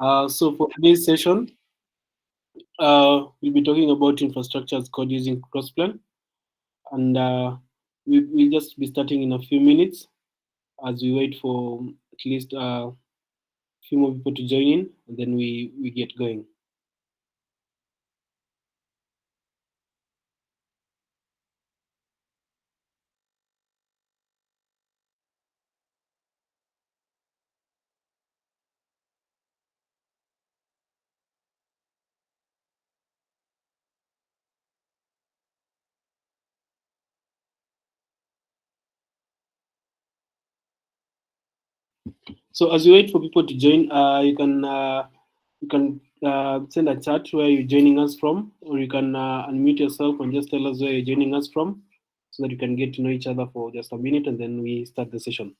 So for today's session, we'll be talking about infrastructure as code using Crossplane, and we'll just be starting in a few minutes as we wait for at least a few more people to join in, and then we get going. So as we wait for people to join, you can send a chat where you're joining us from, or you can unmute yourself and just tell us where you're joining us from, so that you can get to know each other for just a minute, and then we start the session.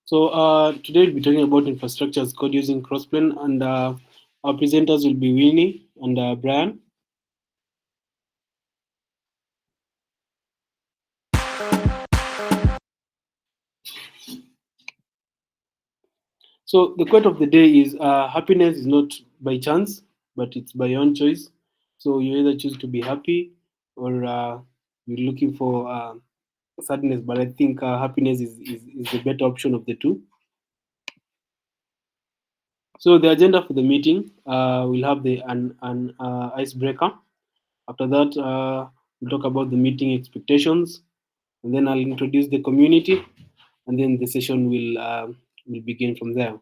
So today we'll be talking about infrastructure as code using Crossplane, and our presenters will be Winnie and Brian. So the quote of the day is happiness is not by chance, but it's by your own choice. So you either choose to be happy, or you're looking for sadness. But I think happiness is the better option of the two. So the agenda for the meeting, we'll have an icebreaker. After that, we'll talk about the meeting expectations, and then I'll introduce the community, and then the session will begin from there.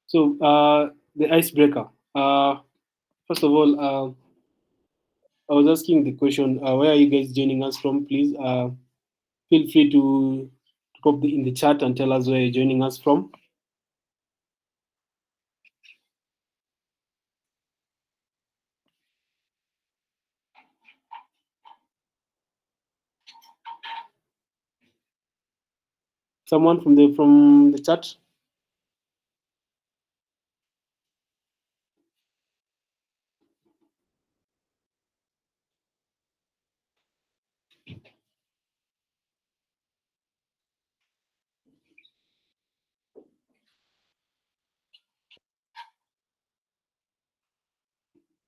So the icebreaker. First of all, I was asking the question, where are you guys joining us from? Please feel free to pop in the chat and tell us where you're joining us from. Someone from the chat.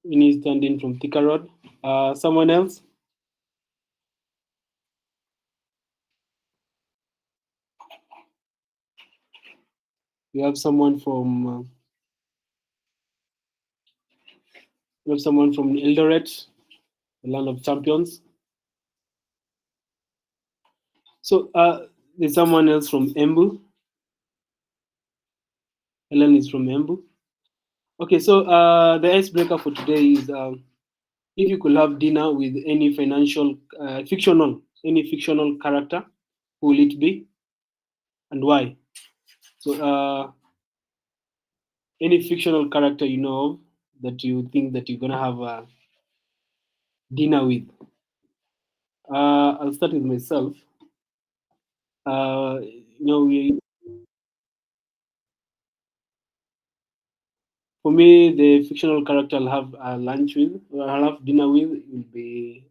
Winnie stand in from Thika Road. Someone else? We have someone from Eldoret, the land of champions. So there's someone else from Embu. Helen is from Embu. Okay, so the icebreaker for today is if you could have dinner with any any fictional character, who will it be and why? So any fictional character you know of that you think that you're gonna have dinner with. I'll start with myself. For me, the fictional character I'll have lunch with, or I'll have dinner with, will be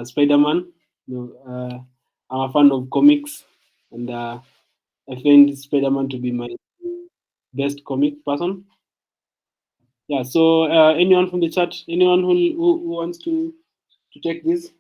Spider-Man. I'm a fan of comics, and I find Spider-Man to be my best comic person. Yeah. So anyone from the chat, anyone who wants to take this?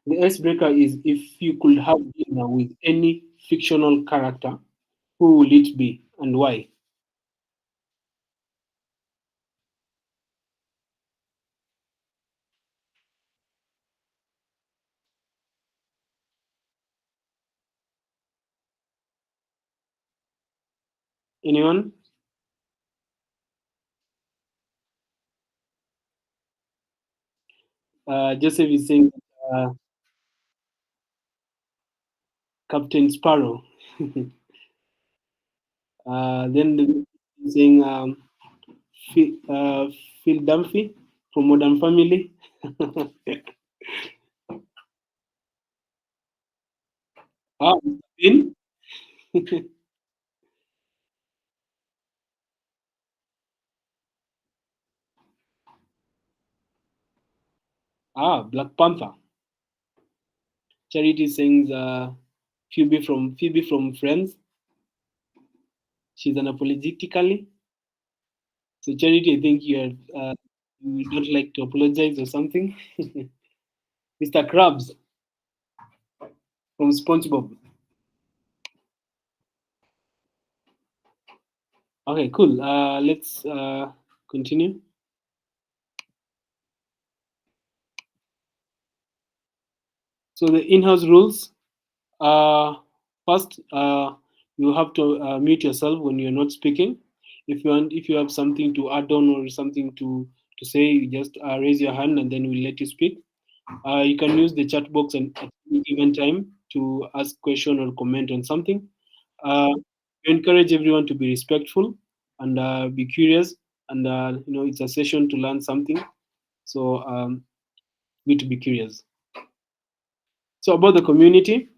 The icebreaker is if you could have dinner with any fictional character, who will it be and why? Anyone? Joseph is saying uh, Captain Sparrow. Then is saying Phil, Phil Dunphy from Modern Family. Ah, Finn. Black Panther. Charity sings Phoebe from Friends. She's unapologetically. So Charity, I think you don't like to apologize or something. Mr. Krabs from SpongeBob. Okay, cool. Let's continue. So the in-house rules. First, you have to mute yourself when you're not speaking. If you have something to add on or something to say, you just raise your hand and then we'll let you speak. You can use the chat box and at any given time to ask question or comment on something. We encourage everyone to be respectful and be curious. And it's a session to learn something. So need to be curious. So about the community,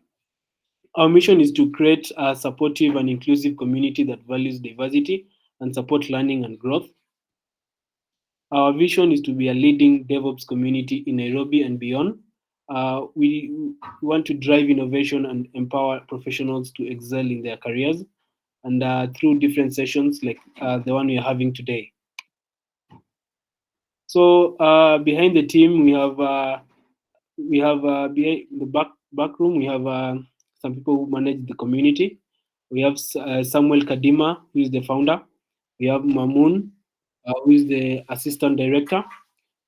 our mission is to create a supportive and inclusive community that values diversity and support learning and growth. Our vision is to be a leading DevOps community in Nairobi and beyond. We want to drive innovation and empower professionals to excel in their careers, and through different sessions like the one we're having today. So behind the team, we have behind the back room. We have some people who manage the community. We have Samuel Kadima, who is the founder. We have Mamoon, who is the assistant director.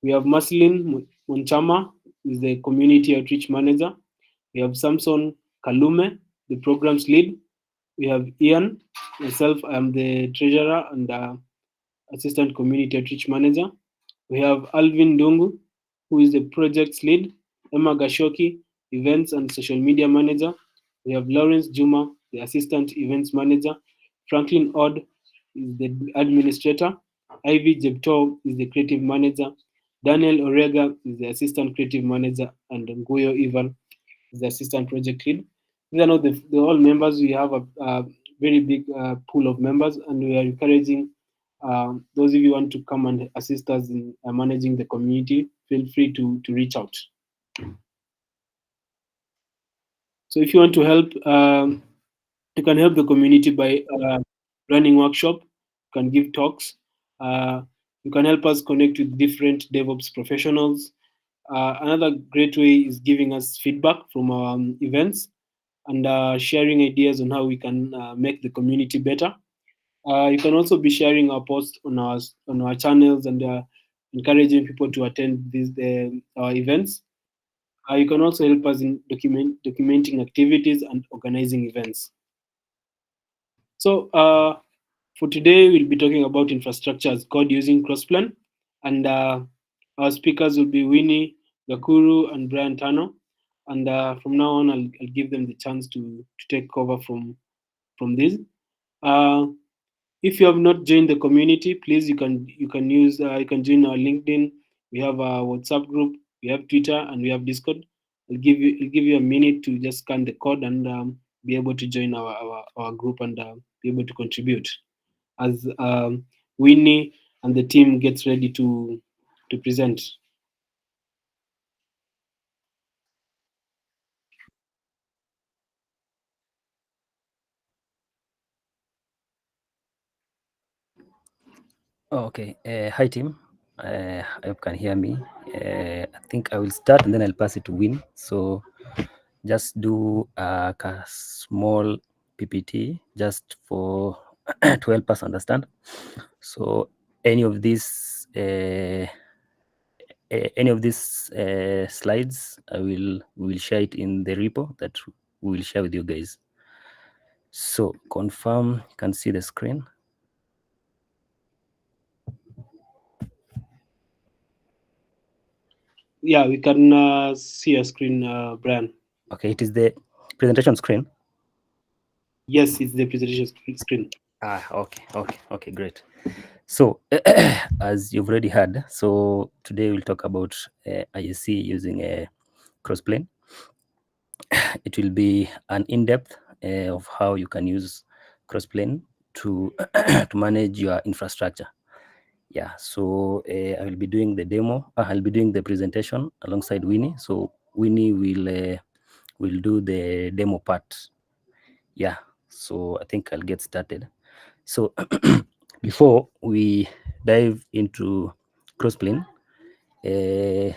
We have Maslin Munchama, who is the community outreach manager. We have Samson Kalume, the programs lead. We have Ian, myself, I'm the treasurer and assistant community outreach manager. We have Alvin Dungu, who is the projects lead. Emma Gashoki, events and social media manager. We have Lawrence Juma, the assistant events manager. Franklin Odd is the administrator. Ivy Jepto is the creative manager. Daniel Orega is the assistant creative manager, and Nguyo Ivan is the assistant project lead. These are not the all members. We have a very big pool of members, and we are encouraging those of you who want to come and assist us in managing the community. Feel free to reach out. So if you want to help, you can help the community by running workshop. You can give talks. Uh, you can help us connect with different DevOps professionals. Another great way is giving us feedback from our events and sharing ideas on how we can make the community better. You can also be sharing our posts on our channels and encouraging people to attend these our events. You can also help us in documenting activities and organizing events. So for today, we'll be talking about infrastructure as code using Crossplane, and our speakers will be Winnie, Gakuru, and Brian Tarno. And from now on, I'll give them the chance to take over from this. Uh, if you have not joined the community, please you can join our LinkedIn. We have a WhatsApp group, we have Twitter, and we have Discord. I'll give you a minute to just scan the code and be able to join our group and be able to contribute as Winnie and the team gets ready to present. Oh, okay. Hi, team. I hope you can hear me. I think I will start and then I'll pass it to Winnie. So just do a small PPT just for to help us understand. So any of these slides, we will share it in the repo that we will share with you guys. So confirm, you can see the screen. Yeah, we can see a screen, Brian. Okay, it is the presentation screen. Yes, it's the presentation screen. Okay, great. So as you've already heard, so today we'll talk about ISC using a Crossplane. It will be an in-depth of how you can use Crossplane to to manage your infrastructure. Yeah, so I will be doing the demo. I'll be doing the presentation alongside Winnie. So Winnie will do the demo part. Yeah, so I think I'll get started. So before we dive into Crossplane,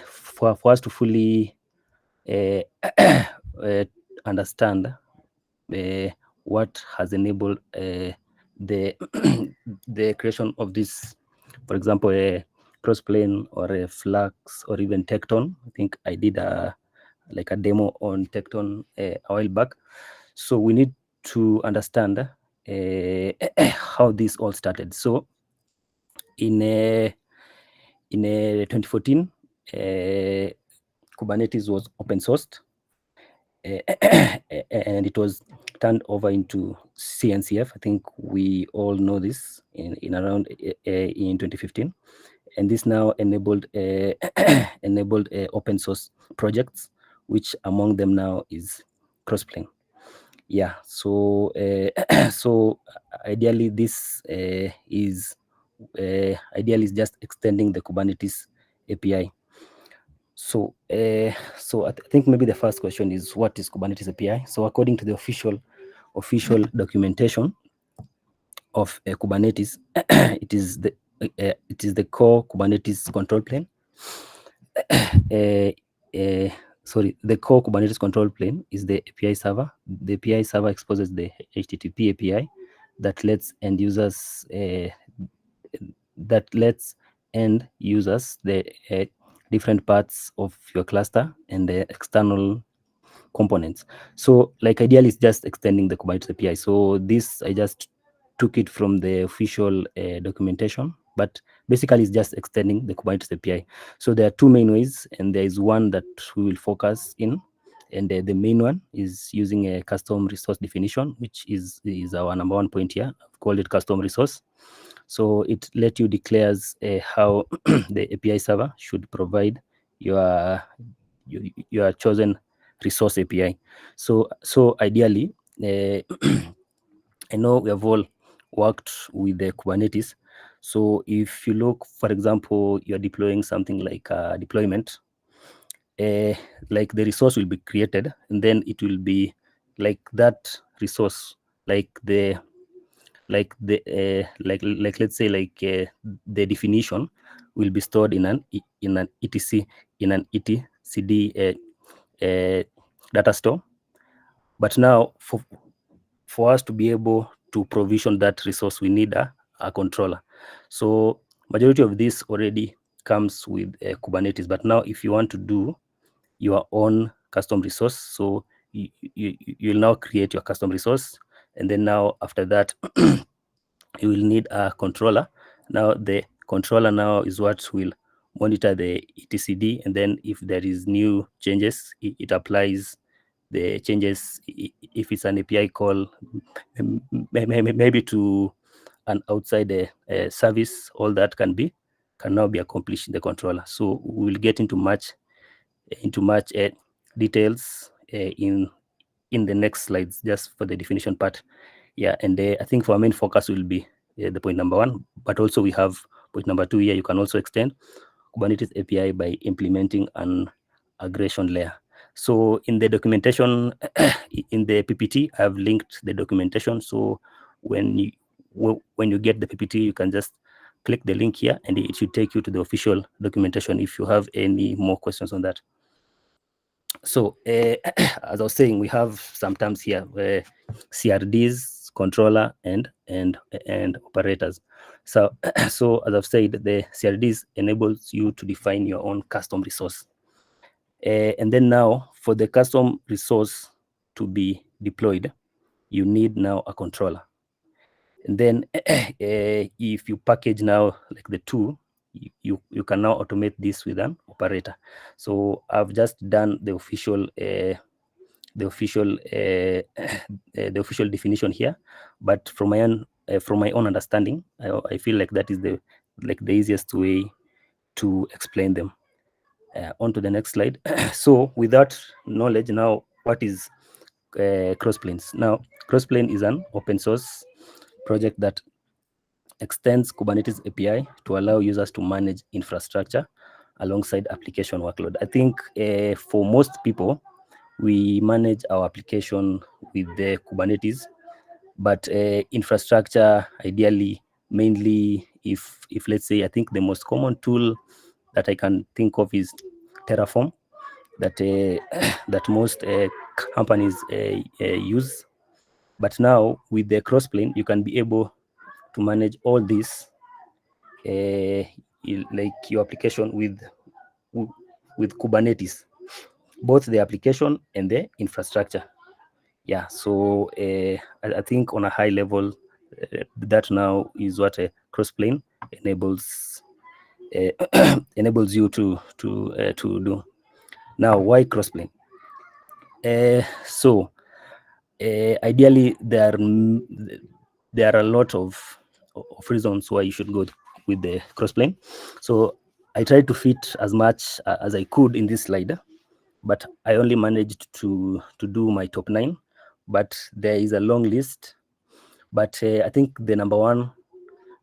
for us to fully uh, understand what has enabled the the creation of this, for example, a Crossplane or a Flux or even Tecton. I think I did a demo on Tecton a while back. So we need to understand how this all started. So in 2014, Kubernetes was open sourced, and it was turned over into CNCF. I think we all know this in around in 2015, and this now enabled enabled open source projects, which among them now is Crossplane. Yeah, so so ideally this is ideally is just extending the Kubernetes API. So I think maybe the first question is, what is Kubernetes API? So according to the official documentation of Kubernetes, it is the core Kubernetes control plane. The core Kubernetes control plane is the API server. The API server exposes the HTTP API that lets end users the different parts of your cluster and the external components. So like ideally it's just extending the Kubernetes API. So this I just took it from the official documentation, but basically it's just extending the Kubernetes API. So there are two main ways, and there is one that we will focus in, and the main one is using a custom resource definition, which is our number one point here. I've called it custom resource. So it let you declares how the API server should provide your chosen resource API. So ideally, I know we have all worked with the Kubernetes. So if you look, for example, you're deploying something like a deployment, like the resource will be created, and then it will be like that resource, like let's say the definition will be stored in an etc data store. But now for us to be able to provision that resource, we need a controller. So majority of this already comes with Kubernetes. But now if you want to do your own custom resource, so you'll now create your custom resource, and then now after that you will need a controller. Now the controller now is what will monitor the etcd, and then if there is new changes, it applies the changes. If it's an API call, maybe to an outside service, all that can now be accomplished in the controller. So we'll get into much details in the next slides, just for the definition part. Yeah, and I think for our main focus will be the point number one, but also we have point number two here. You can also extend Kubernetes API by implementing an aggregation layer. So in the documentation, in the PPT, I've linked the documentation. So when you get the PPT, you can just click the link here, and it should take you to the official documentation if you have any more questions on that. So as I was saying, we have some terms here, CRDs, controller, and operators. So so as I've said, the CRDs enables you to define your own custom resource. And then now for the custom resource to be deployed, you need now a controller. And then if you package now like the two, you can now automate this with an operator. So I've just done the official the official definition here, but from my own understanding, I feel like that is the easiest way to explain them. On to the next slide. So with that knowledge, now what is Crossplanes? Now Crossplane is an open source project that extends Kubernetes API to allow users to manage infrastructure alongside application workload. I think for most people, we manage our application with the Kubernetes, but infrastructure ideally, mainly if let's say, I think the most common tool that I can think of is Terraform, that that most companies use. But now with the Crossplane, you can be able to manage all this, like your application with Kubernetes, both the application and the infrastructure. Yeah, so I think on a high level, that now is what a Crossplane enables enables you to do. Now, why Crossplane? So ideally, there are a lot of reasons why you should go with the Crossplane. So I tried to fit as much as I could in this slide, but I only managed to do my top 9. But there is a long list. But I think the number one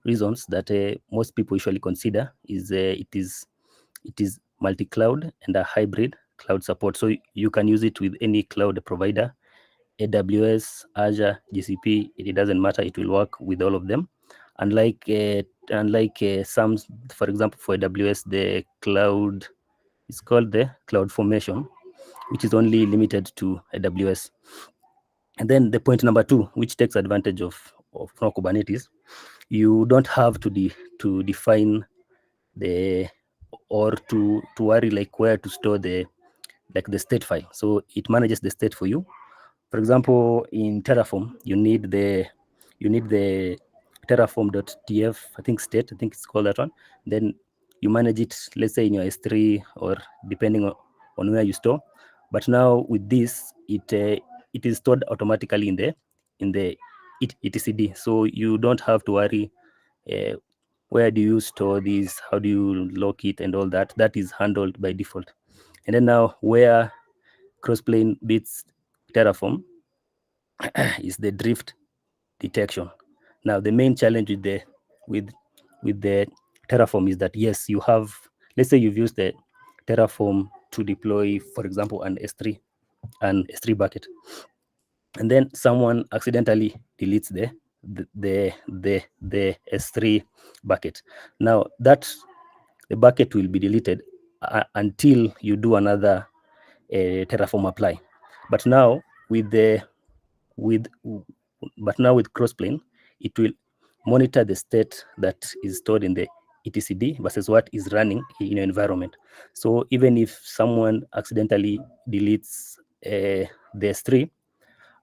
reasons that most people usually consider is it is multi-cloud and a hybrid cloud support. So you can use it with any cloud provider, AWS, Azure, GCP. It doesn't matter. It will work with all of them. Unlike some, for example, for AWS, the cloud is called the cloud formation, which is only limited to AWS. And then the point number 2, which takes advantage of Kubernetes, you don't have to define the, or to worry like where to store the state file. So it manages the state for you. For example, in Terraform, you need the terraform.tf, I think state, I think it's called that one. Then you manage it, let's say in your S3, or depending on where you store. But now with this, it is stored automatically in the etcd. So you don't have to worry where do you store this, how do you lock it, and all that. That is handled by default. And then now where Crossplane beats Terraform is the drift detection. Now the main challenge with the Terraform is that, yes, you have, let's say you've used the Terraform to deploy, for example, an S3 bucket, and then someone accidentally deletes the S3 bucket. Now that the bucket will be deleted until you do another Terraform apply. But now with Crossplane, it will monitor the state that is stored in the etcd versus what is running in your environment. So even if someone accidentally deletes the S3,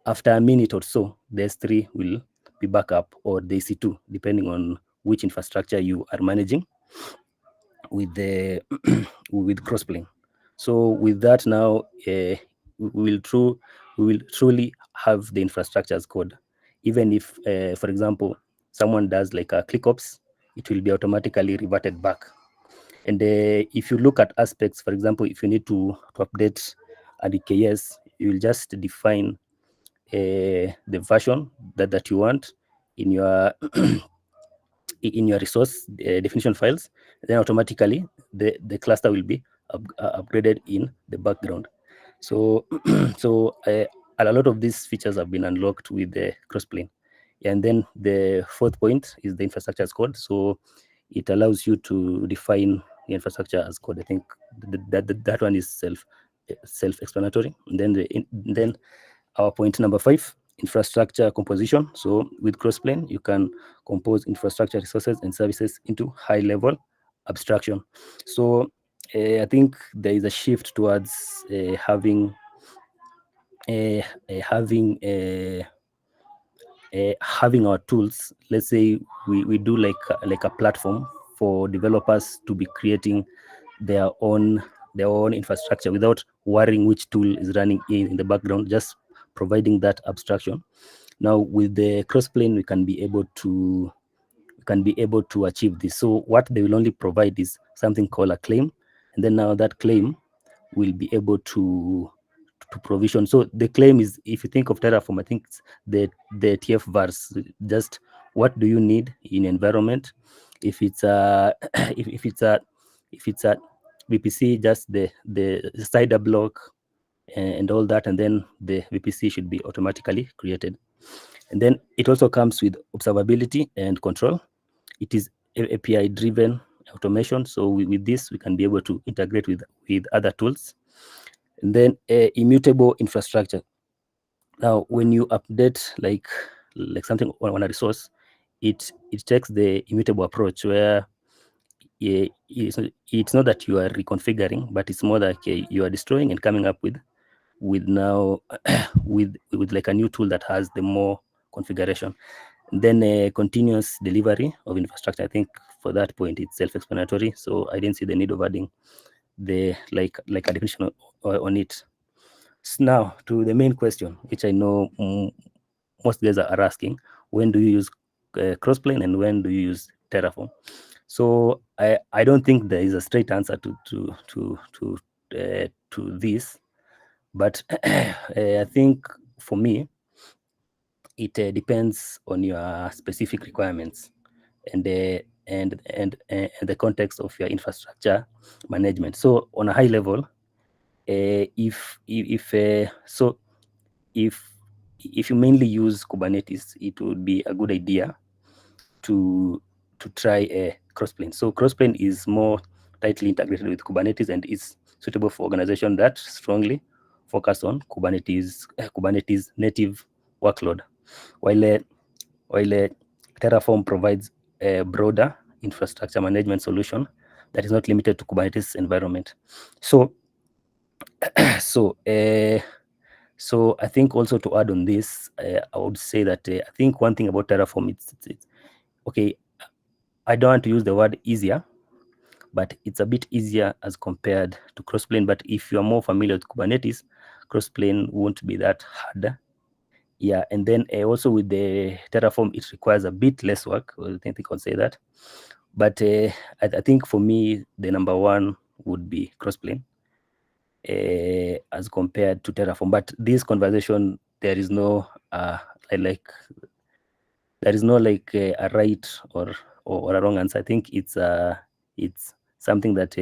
after a minute or so, the S3 will be back up, or the EC2, depending on which infrastructure you are managing with the with Crossplane. So with that now, we will truly have the infrastructure as code. Even if, for example, someone does like a ClickOps, it will be automatically reverted back. And if you look at aspects, for example, if you need to update a DKS, you will just define the version that you want in your in your resource definition files. Then automatically the cluster will be upgraded in the background. So so a lot of these features have been unlocked with the Crossplane. And then the fourth point is the infrastructure as code. So it allows you to define the infrastructure as code. I think that one is self-explanatory. And then our point number 5, infrastructure composition. So with Crossplane, you can compose infrastructure resources and services into high-level abstraction. So I think there is a shift towards having our tools. Let's say we do like a platform for developers to be creating their own infrastructure without worrying which tool is running in the background, just providing that abstraction. Now with the Crossplane, we can be able to achieve this. So what they will only provide is something called a claim, and then now that claim will be able to provision. So the claim is, if you think of Terraform, I think it's the TF vars, just what do you need in environment. If it's a if it's a VPC, just the cider block and all that, and then the VPC should be automatically created. And then it also comes with observability and control. It is API driven automation. So with this, we can be able to integrate with other tools. And then immutable infrastructure. Now, when you update like something on a resource, it takes the immutable approach where it's not that you are reconfiguring, but it's more like you are destroying and coming up with now with like a new tool that has the more configuration. And then continuous delivery of infrastructure. I think for that point, it's self-explanatory. So I didn't see the need of adding the like a definition on it. So now to the main question, which I know most guys are asking: when do you use Crossplane and when do you use Terraform? So I don't think there is a straight answer to this, but I think for me it depends on your specific requirements and the context of your infrastructure management. So on a high level, if you mainly use Kubernetes, it would be a good idea to try a Crossplane. So Crossplane is more tightly integrated with Kubernetes and is suitable for organizations that strongly focus on Kubernetes native workload, while Terraform provides a broader infrastructure management solution that is not limited to Kubernetes environment. So I think also to add on this, I would say that I think one thing about Terraform, it's okay. I don't want to use the word easier, but it's a bit easier as compared to Crossplane. But if you are more familiar with Kubernetes, Crossplane won't be that hard. Yeah, and then also with the Terraform, it requires a bit less work. I think I can say that. But I think for me, the number one would be Crossplane as compared to Terraform. But this conversation, there is no a right or a wrong answer. I think it's something that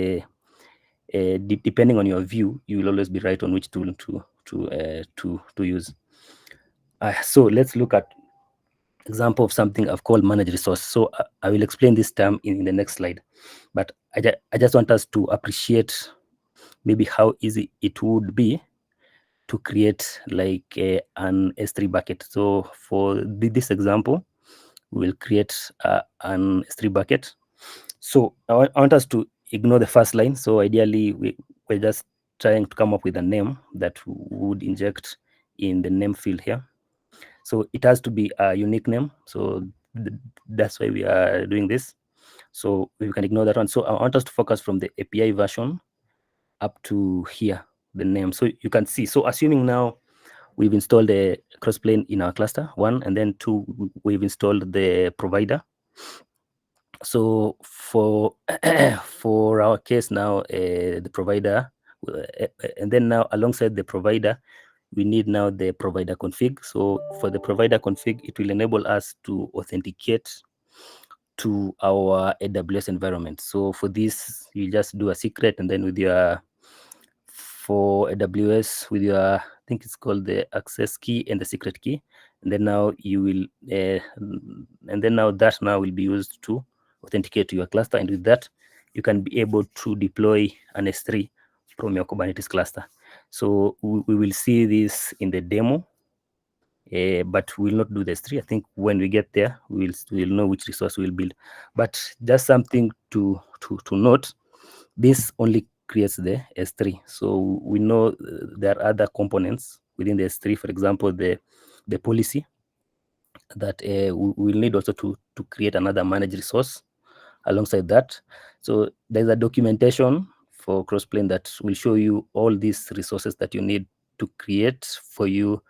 depending on your view, you will always be right on which tool to use. So let's look at example of something I've called managed resource. So I will explain this term in the next slide, but I just want us to appreciate maybe how easy it would be to create like an S3 bucket. So for this example, we'll create an S3 bucket. So I want us to ignore the first line. So ideally, we're just trying to come up with a name that would inject in the name field here. So it has to be a unique name. So that's why we are doing this. So we can ignore that one. So I want us to focus from the API version up to here, the name. So you can see. So assuming now we've installed the Crossplane in our cluster, 1, and then 2, we've installed the provider. So for for our case now, the provider, and then now alongside the provider, we need now the provider config. So for the provider config, it will enable us to authenticate to our AWS environment. So for this, you just do a secret, and then with your, for AWS, with your, I think it's called the access key and the secret key, and then now you will, and then now that now will be used to authenticate to your cluster, and with that, you can be able to deploy an S3 from your Kubernetes cluster. So we will see this in the demo, but we will not do the S3. I think when we get there, we'll know which resource we'll build. But just something to note, this only creates the S3. So we know there are other components within the S3, for example, the policy that we will need also to create another managed resource alongside that. So there's a documentation for Crossplane that will show you all these resources that you need to create for you.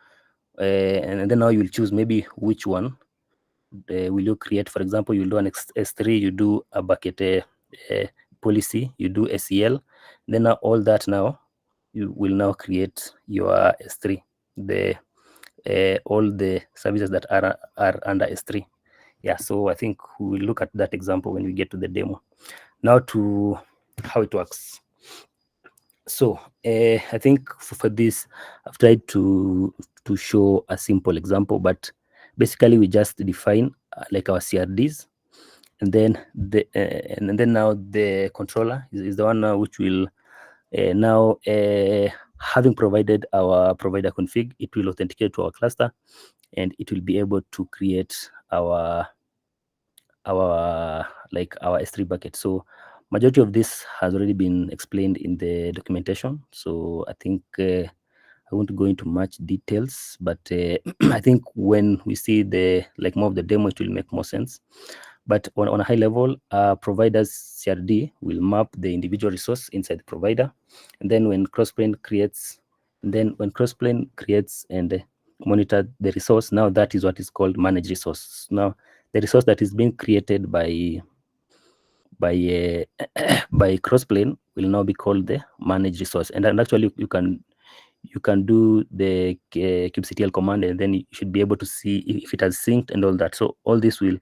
And then now you'll choose maybe which one will you create. For example, you'll do an S3, you do a bucket policy, you do SEL. Then now all that now, you will now create your S3, all the services that are under S3. Yeah, so I think we will look at that example when we get to the demo. Now to how it works. So I think for this, I've tried to show a simple example, but basically we just define like our CRDs, and then now the controller is the one now which will now having provided our provider config, it will authenticate to our cluster, and it will be able to create our S3 bucket. So majority of this has already been explained in the documentation. So I think I won't go into much details, but I think when we see the more of the demo, it will make more sense. But on a high level, provider's CRD will map the individual resource inside the provider, and then when Crossplane creates and monitor the resource, now that is what is called managed resource. Now the resource that is being created by Crossplane will now be called the managed resource, and actually you can do the kubectl command, and then you should be able to see if it has synced and all that. So all this we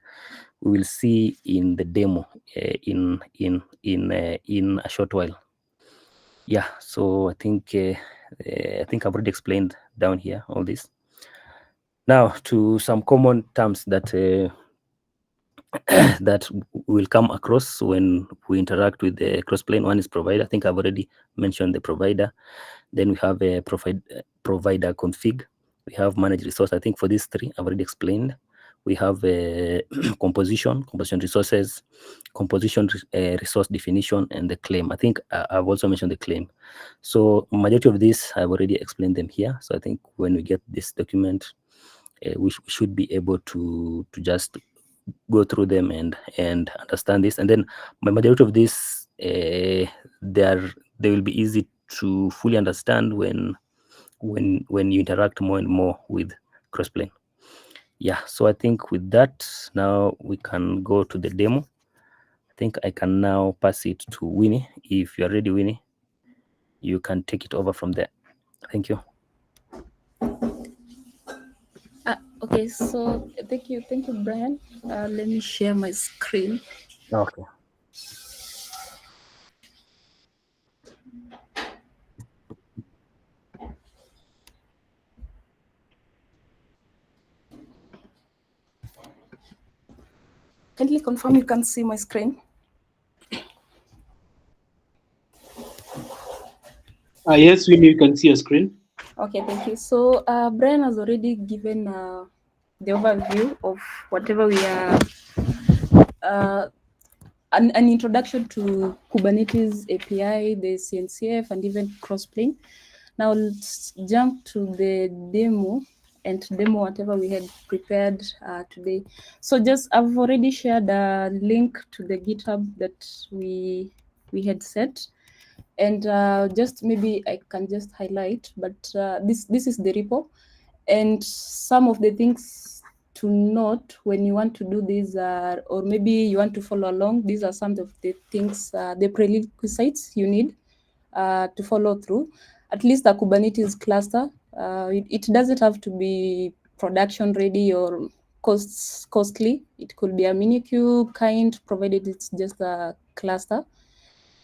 will see in the demo in a short while. Yeah, so I think I've already explained down here all this. Now to some common terms that that will come across when we interact with the Crossplane. One is provider. I think I've already mentioned the provider. Then we have a provider config. We have managed resource. I think for these three, I've already explained. We have a composition resources, composition resource definition, and the claim. I think I've also mentioned the claim. So majority of this, I've already explained them here. So I think when we get this document, we should be able to just go through them and understand this. And then majority of this, they will be easy to fully understand when you interact more and more with Crossplane. Yeah, so I think with that, now we can go to the demo. I think I can now pass it to Winnie. If you're ready, Winnie, you can take it over from there. Thank you. Okay, so thank you, Brian. Let me share my screen. Okay. Kindly confirm you can see my screen. Yes, Winnie, you can see your screen. Okay, thank you. So Brian has already given the overview of whatever we are, an introduction to Kubernetes API, the CNCF, and even Crossplane. Now let's jump to the demo and demo whatever we had prepared today. So I've already shared a link to the GitHub that we had set. And just maybe I can just highlight, but this is the repo, and some of the things to note when you want to do this, or maybe you want to follow along. These are some of the things, the prerequisites you need to follow through. At least a Kubernetes cluster, it doesn't have to be production ready or costly. It could be a minikube kind, provided it's just a cluster.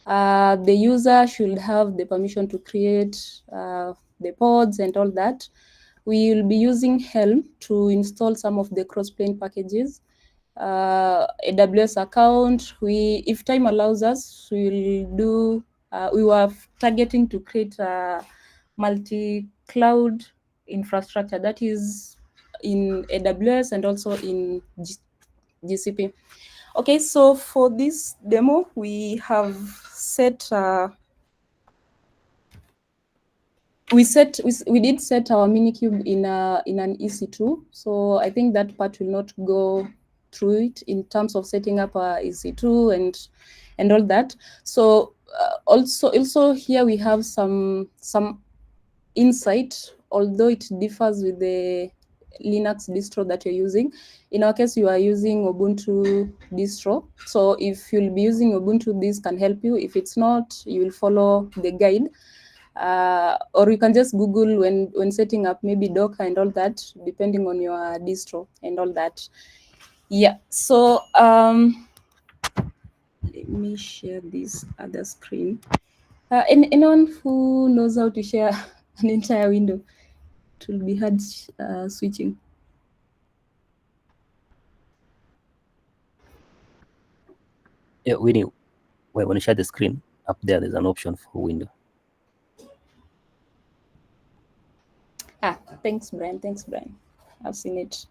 The user should have the permission to create the pods and all that. We will be using Helm to install some of the Crossplane packages. AWS account. If time allows us, we were targeting to create a multi-cloud infrastructure that is in AWS and also in GCP. Okay, so for this demo, we have set we did set our Minikube in an EC2. So I think that part will not go through it in terms of setting up a EC2 and all that. So also here we have some insight, although it differs with the Linux distro that you're using. In our case, you are using Ubuntu distro. So if you'll be using Ubuntu, this can help you. If it's not, you will follow the guide. Or you can just Google when setting up maybe Docker and all that, depending on your distro and all that. Yeah, so let me share this other screen. Anyone who knows how to share an entire window, it will be hard switching. Yeah, Winnie, when you share the screen, up there's an option for window. Thanks, Brian. I've seen it.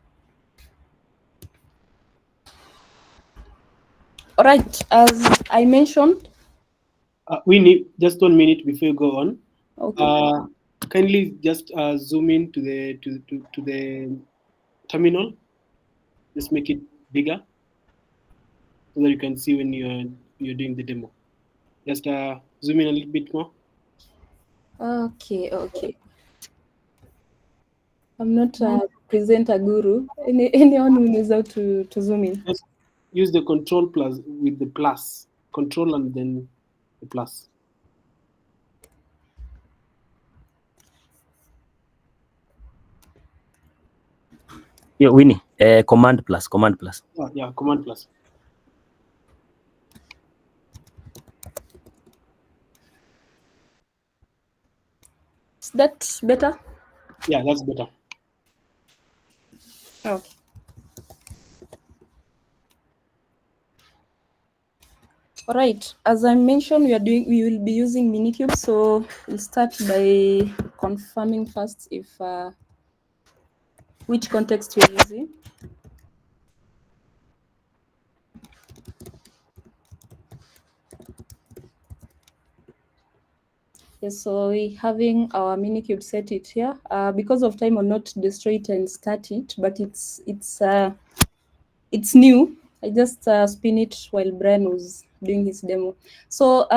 All right, as I mentioned. Winnie, just 1 minute before you go on. Okay. Kindly just zoom in to the terminal. Just make it bigger so that you can see when you're doing the demo. Just zoom in a little bit more. Okay. I'm not a presenter guru. Anyone who knows how to zoom in. Just use the control plus with the plus. Control and then the plus. Yeah, Winnie, command plus. Yeah, command plus. Is that better? Yeah, that's better. Okay. All right, as I mentioned, we will be using Minikube, so we'll start by confirming first if which context we're using. Yes, so we're having our Minikube set it here. Because of time, I'll not destroy it and start it, but it's new. I just spin it while Brian was doing his demo. So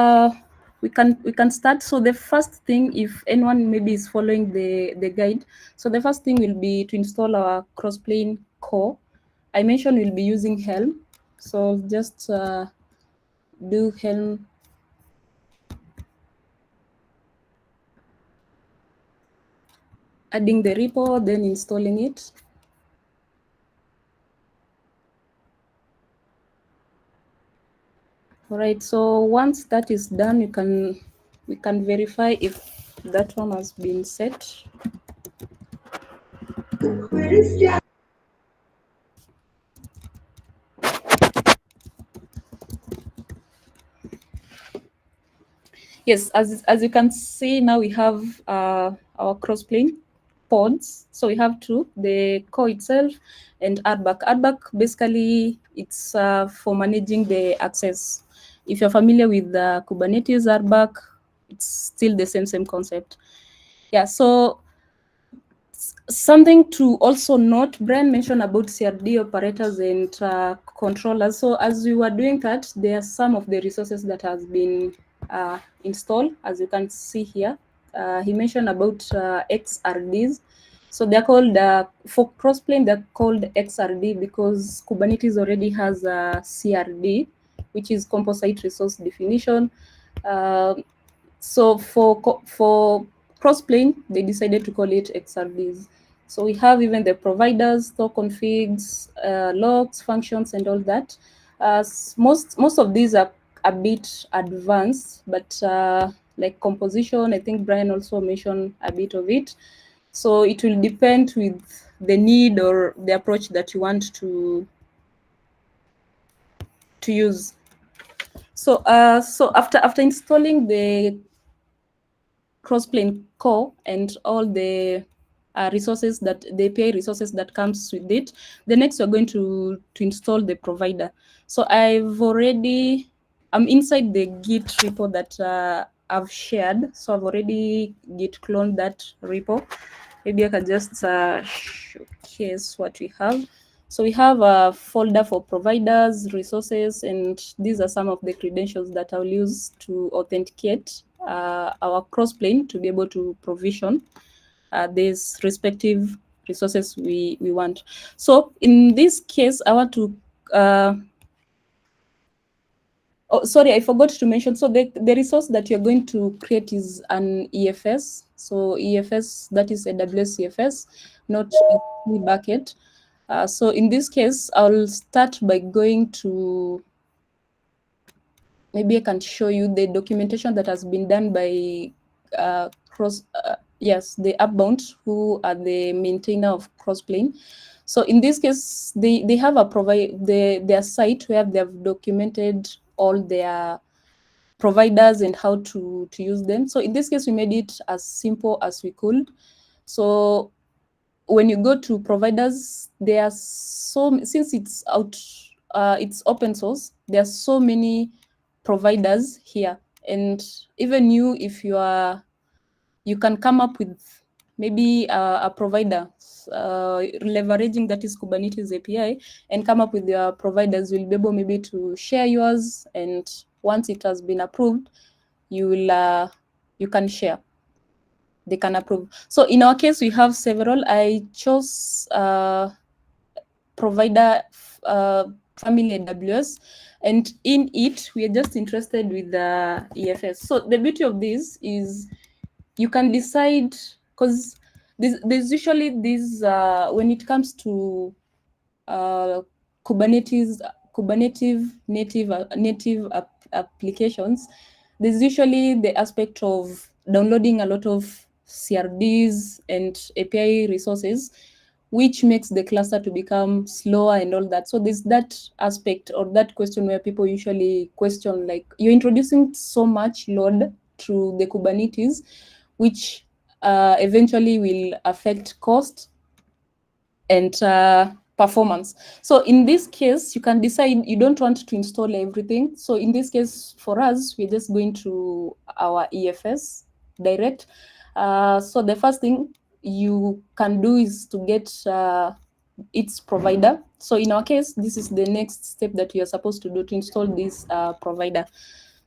we can start. So the first thing, if anyone maybe is following the guide, so the first thing will be to install our Crossplane core. I mentioned we'll be using Helm. So just do Helm. Adding the repo, then installing it. All right, so once that is done, we can verify if that one has been set. Yes, as you can see now, we have our Crossplane pods. So we have two, the core itself and Aardback. Aardback, basically, it's for managing the access. If you're familiar with Kubernetes Aardback, it's still the same concept. Yeah, so something to also note, Brian mentioned about CRD operators and controllers. So as we were doing that, there are some of the resources that has been installed, as you can see here. He mentioned about XRDs. So they're called, for Crossplane, they're called XRD because Kubernetes already has a CRD, which is composite resource definition. So for Crossplane, they decided to call it XRDs. So we have even the providers, store configs, logs, functions, and all that. Most of these are a bit advanced, but like composition, I think Brian also mentioned a bit of it. So it will depend with the need or the approach that you want to use. So so after installing the Crossplane core and all the resources, that the API resources that comes with it, the next we're going to install the provider. So I'm inside the Git repo that I've shared. So I've already Git cloned that repo. Maybe I can just showcase what we have. So we have a folder for providers, resources, and these are some of the credentials that I'll use to authenticate our Crossplane to be able to provision these respective resources we want. So in this case, I want to oh, sorry, I forgot to mention. So the resource that you're going to create is an EFS. So EFS, that is AWS EFS, not a bucket. So in this case, I'll start by going to, maybe I can show you the documentation that has been done by yes, the Upbound, who are the maintainer of Crossplane. So in this case, they have their site where they have documented all their providers and how to use them. So in this case, we made it as simple as we could. So when you go to providers, there are since it's it's open source, there are so many providers here, and even you, if you can come up with maybe a provider leveraging that is Kubernetes API, and come up with your providers. You'll be able maybe to share yours, and once it has been approved, you can share. They can approve. So in our case, we have several. I chose provider family AWS, and in it we are just interested with the EFS. So the beauty of this is you can decide, because there's usually this when it comes to Kubernetes native applications, there's usually the aspect of downloading a lot of CRDs and API resources, which makes the cluster to become slower and all that. So there's that aspect, or that question where people usually question, like, you're introducing so much load to the Kubernetes, which eventually will affect cost and performance. So in this case, you can decide you don't want to install everything. So in this case, for us, we're just going to our EFS direct. So the first thing you can do is to get its provider. So in our case, this is the next step that you're supposed to do to install this provider.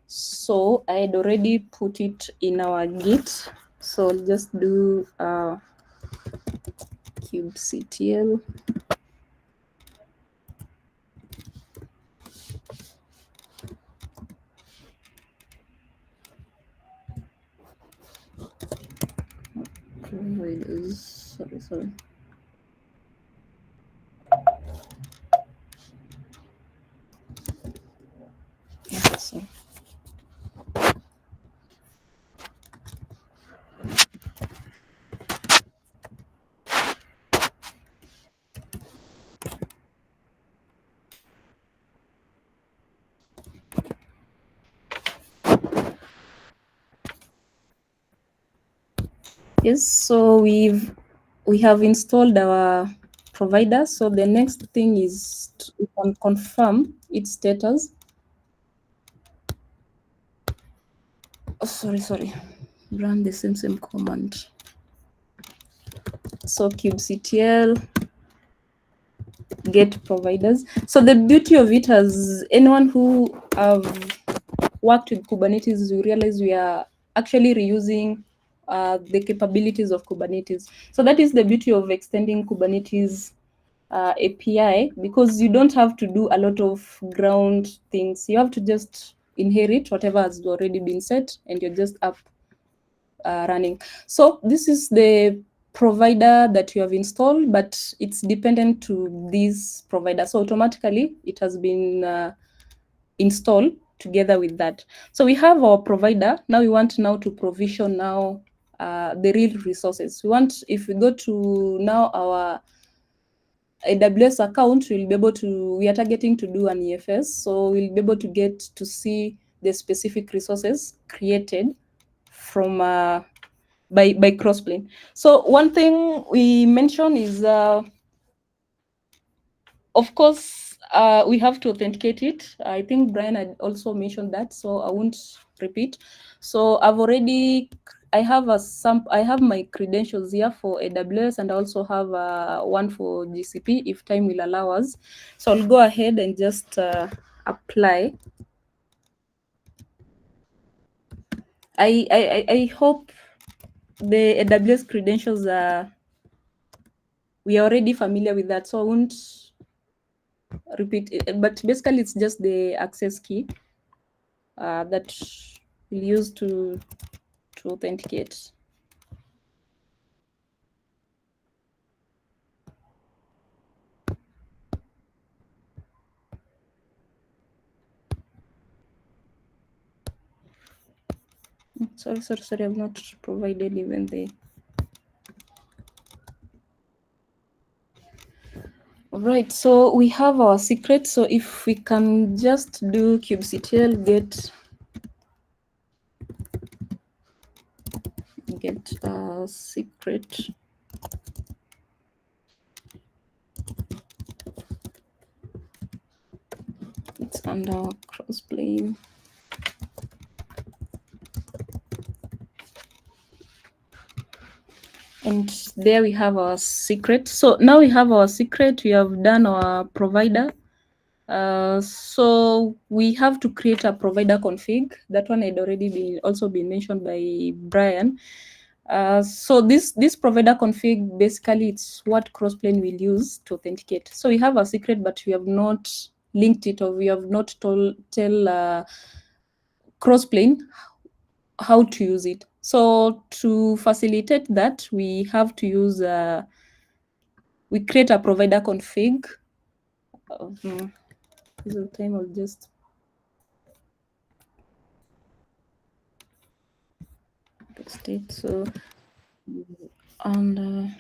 So I had already put it in our Git. So I'll just do kubectl. Sorry. So. Yes, so we have installed our provider. So the next thing is we can confirm its status. Oh, sorry. Run the same command. So kubectl get providers. So the beauty of it, as anyone who have worked with Kubernetes, you realize we are actually reusing the capabilities of Kubernetes. So that is the beauty of extending Kubernetes API, because you don't have to do a lot of ground things. You have to just inherit whatever has already been set, and you're just up running. So this is the provider that you have installed, but it's dependent to this provider. So automatically it has been installed together with that. So we have our provider. Now we want to provision the real resources. We want, if we go to now our AWS account, we'll be able to, we are targeting to do an EFS, so we'll be able to get to see the specific resources created from by Crossplane. So one thing we mentioned is, of course, we have to authenticate it. I think Brian had also mentioned that, so I won't repeat. So I have my credentials here for AWS, and I also have one for GCP if time will allow us. So I'll go ahead and just apply. I hope the AWS credentials we are already familiar with that, so I won't repeat it, but basically it's just the access key that we'll use to authenticate. Sorry, I've not provided even the. All right, so we have our secret. So if we can just do kubectl get secret. It's under Crossplane. And there we have our secret. So now we have our secret. We have done our provider. So we have to create a provider config. That one had already also been mentioned by Brian. So this provider config, basically it's what Crossplane will use to authenticate. So we have a secret, but we have not linked it, or we have not tell Crossplane how to use it. So to facilitate that, we have to use we create a provider config. This is the time I'll just paste it. So and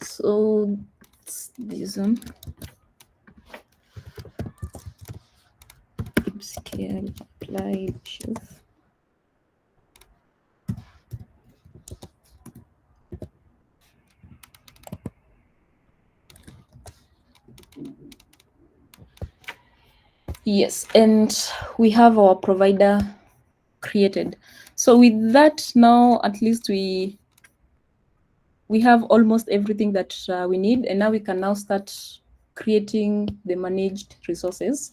so this one scale apply shelf. Yes, and we have our provider created. So with that, now at least we have almost everything that we need, and now we can now start creating the managed resources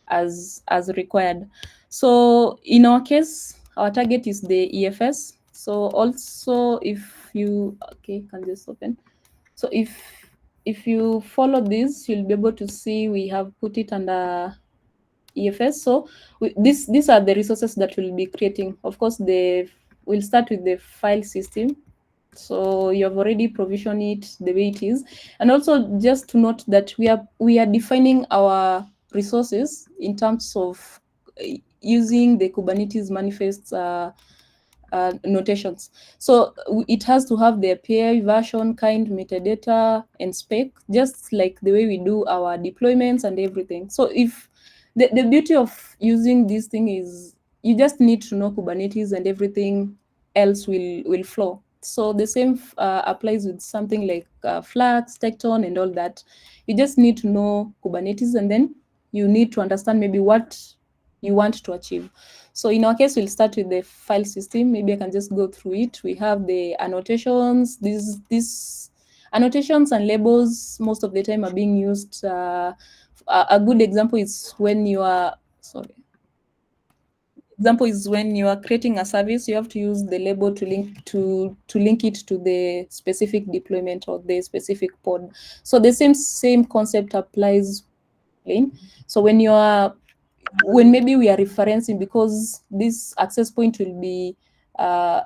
as required. So in our case, our target is the EFS. So also if you can just open. So if you follow this, you'll be able to see we have put it under EFS. So these are the resources that we'll be creating. Of course, we'll start with the file system. So you have already provisioned it the way it is. And also just to note that we are defining our resources in terms of using the Kubernetes manifest notations. So it has to have the API version, kind, metadata, and spec, just like the way we do our deployments and everything. So if the beauty of using this thing is you just need to know Kubernetes and everything else will flow. So the same applies with something like Flux, Tecton, and all that. You just need to know Kubernetes, and then you need to understand maybe what you want to achieve. So in our case, we'll start with the file system. Maybe I can just go through it. We have the annotations. These annotations and labels most of the time are being used. A good example is when you are creating a service, you have to use the label to link it to the specific deployment or the specific pod. So the same concept applies. So when maybe we are referencing, because this access point will be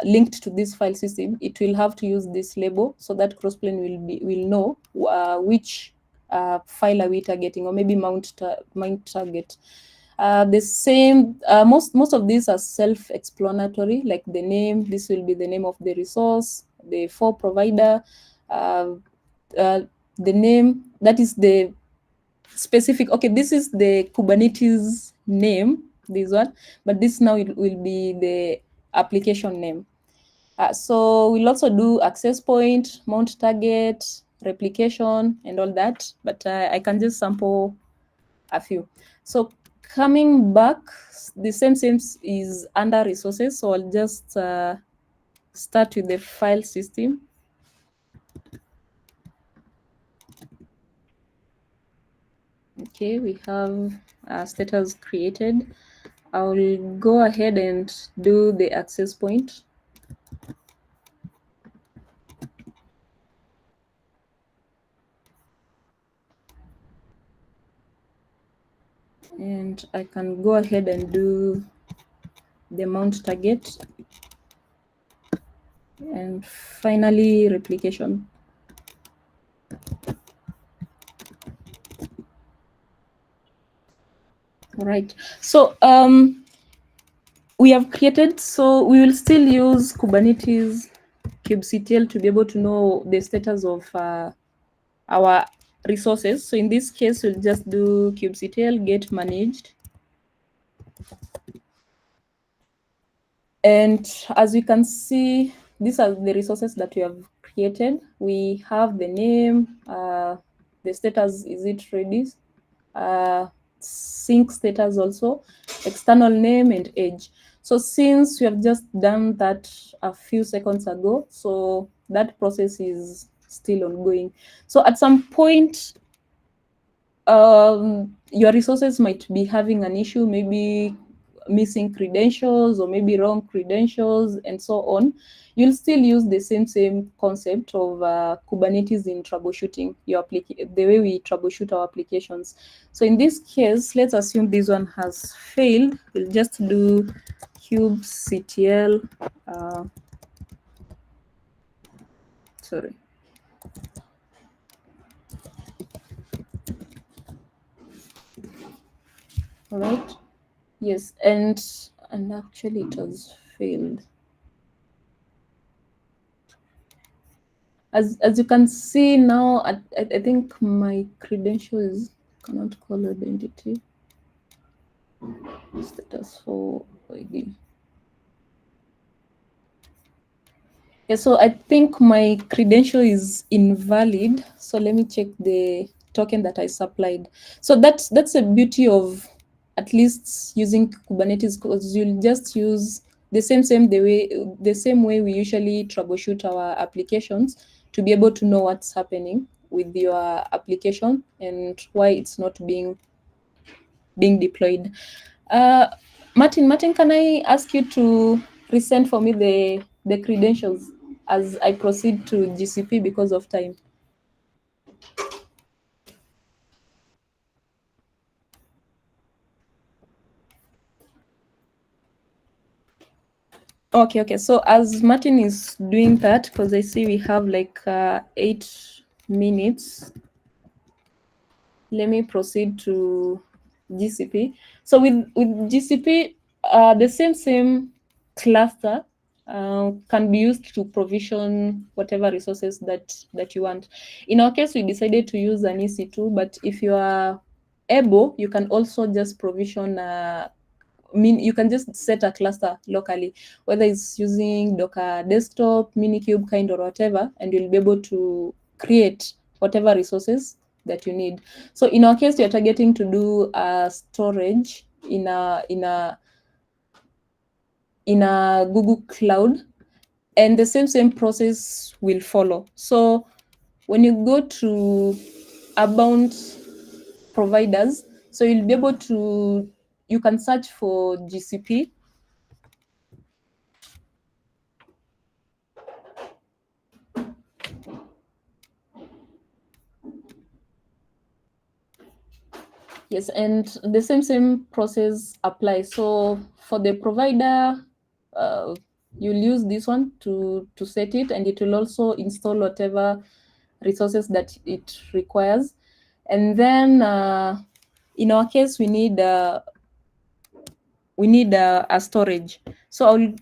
linked to this file system, it will have to use this label so that Crossplane will know which file are we targeting, or maybe mount target. The same, most of these are self-explanatory, like the name, this will be the name of the resource, the for provider, the name, that is the specific, okay, this is the Kubernetes name, this one, but this now it will be the application name. So we'll also do access point, mount target, replication, and all that, but I can just sample a few. So coming back, the same is under resources, so I'll just start with the file system. Okay, we have status created. I'll go ahead and do the access point. And I can go ahead and do the mount target. And finally, replication. All right, so we have created, so we will still use Kubernetes kubectl to be able to know the status of our resources. So in this case, we'll just do kubectl get managed. And as you can see, these are the resources that we have created. We have the name, the status, is it ready? Sync status also, external name and age. So since we have just done that a few seconds ago, so that process is still ongoing. So at some point, your resources might be having an issue, maybe missing credentials or maybe wrong credentials and so on. You'll still use the same concept of Kubernetes in troubleshooting your the way we troubleshoot our applications. So in this case, let's assume this one has failed. We'll just do kubectl. Sorry. All right. Yes, and actually it has failed. As you can see now, I think my credential is cannot call identity. Status for ID. Yeah, so I think my credential is invalid. So let me check the token that I supplied. So that's the beauty of at least using Kubernetes, because you'll just use the same way we usually troubleshoot our applications to be able to know what's happening with your application and why it's not being deployed. Martin, can I ask you to resend for me the credentials as I proceed to GCP because of time? Okay. So as Martin is doing that, because I see we have like 8 minutes, let me proceed to GCP. So with GCP, the same cluster can be used to provision whatever resources that you want. In our case, we decided to use an EC2, but if you are able, you can also just provision you can just set a cluster locally, whether it's using Docker desktop, Minikube kind or whatever, and you'll be able to create whatever resources that you need. So in our case, you're targeting to do storage in a Google Cloud, and the same process will follow. So when you go to Abound providers, so you'll be able to, you can search for GCP. Yes, and the same process applies. So for the provider, you'll use this one to set it, and it will also install whatever resources that it requires. And then in our case, we need a storage. So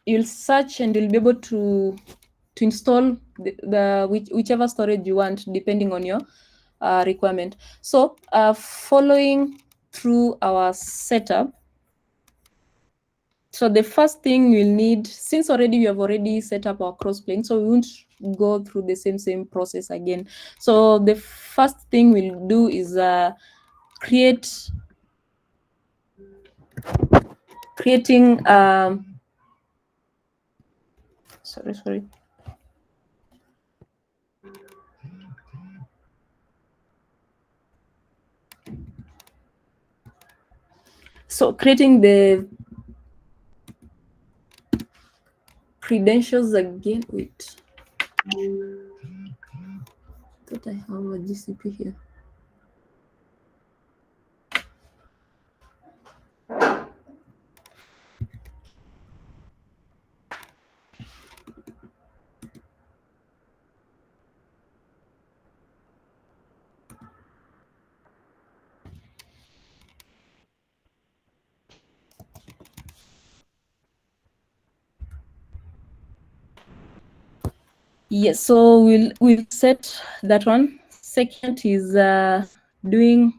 you'll search and you'll be able to install whichever storage you want, depending on your requirement. So following through our setup, so the first thing we'll need, since already we have already set up our Crossplane, so we won't go through the same process again. So the first thing we'll do is creating sorry. So creating the credentials again. Wait, thought I have a GCP here. Yes, so we'll set that one. Second is doing,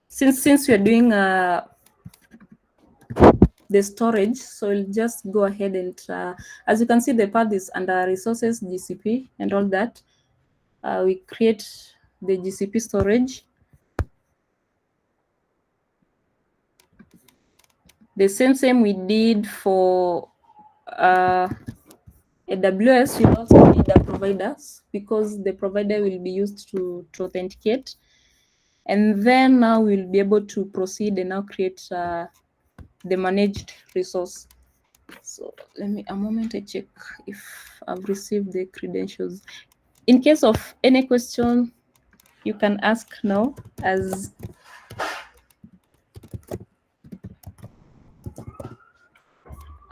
since we're doing the storage, so we'll just go ahead and as you can see, the path is under resources, GCP and all that. We create the GCP storage. The same we did for AWS. We also need the providers, because the provider will be used to authenticate. And then now we'll be able to proceed and now create the managed resource. So let me a moment, I check if I've received the credentials. In case of any question, you can ask now as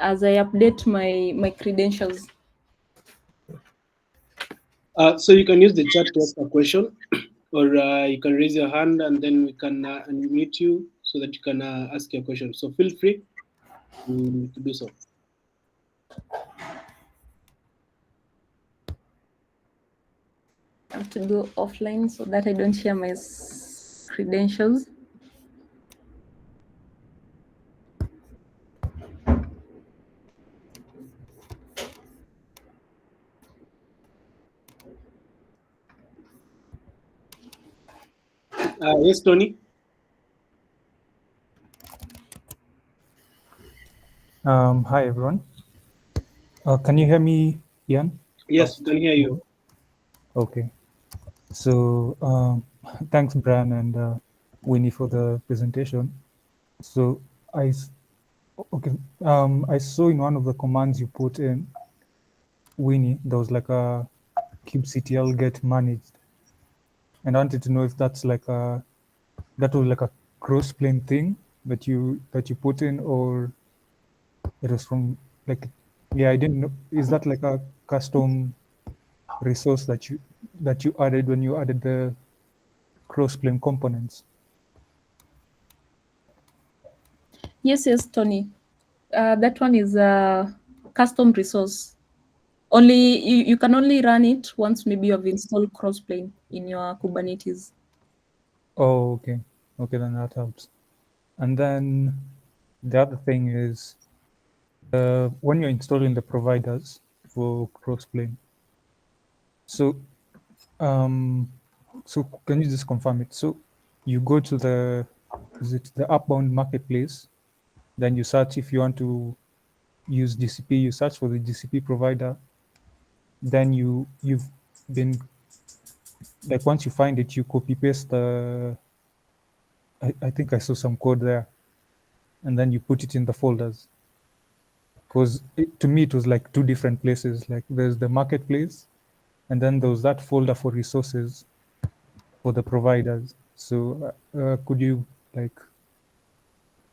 I update my credentials. So you can use the chat to ask a question, or you can raise your hand and then we can unmute you so that you can ask your question. So feel free to do so. I have to go offline so that I don't share my credentials. Yes, Tony. Hi, everyone. Can you hear me, Ian? Yes, we can hear you. Okay. So thanks, Bran and Winnie, for the presentation. So I saw in one of the commands you put in, Winnie, there was like a kubectl get managed, and I wanted to know if that's like that was like a cross-plane thing that you put in, or it was from like, yeah, I didn't know. Is that like a custom resource that you added when you added the Crossplane components? Yes, Tony. That one is a custom resource. Only you can only run it once maybe you have installed Crossplane in your Kubernetes. Oh, okay. Okay, then that helps. And then the other thing is when you're installing the providers for Crossplane. So so can you just confirm it? So you go to the Upbound marketplace, then you search if you want to use GCP, you search for the GCP provider, then you've been like, once you find it, you copy paste the I think I saw some code there, and then you put it in the folders, because to me it was like two different places. Like there's the marketplace, and then there was that folder for resources for the providers. So could you like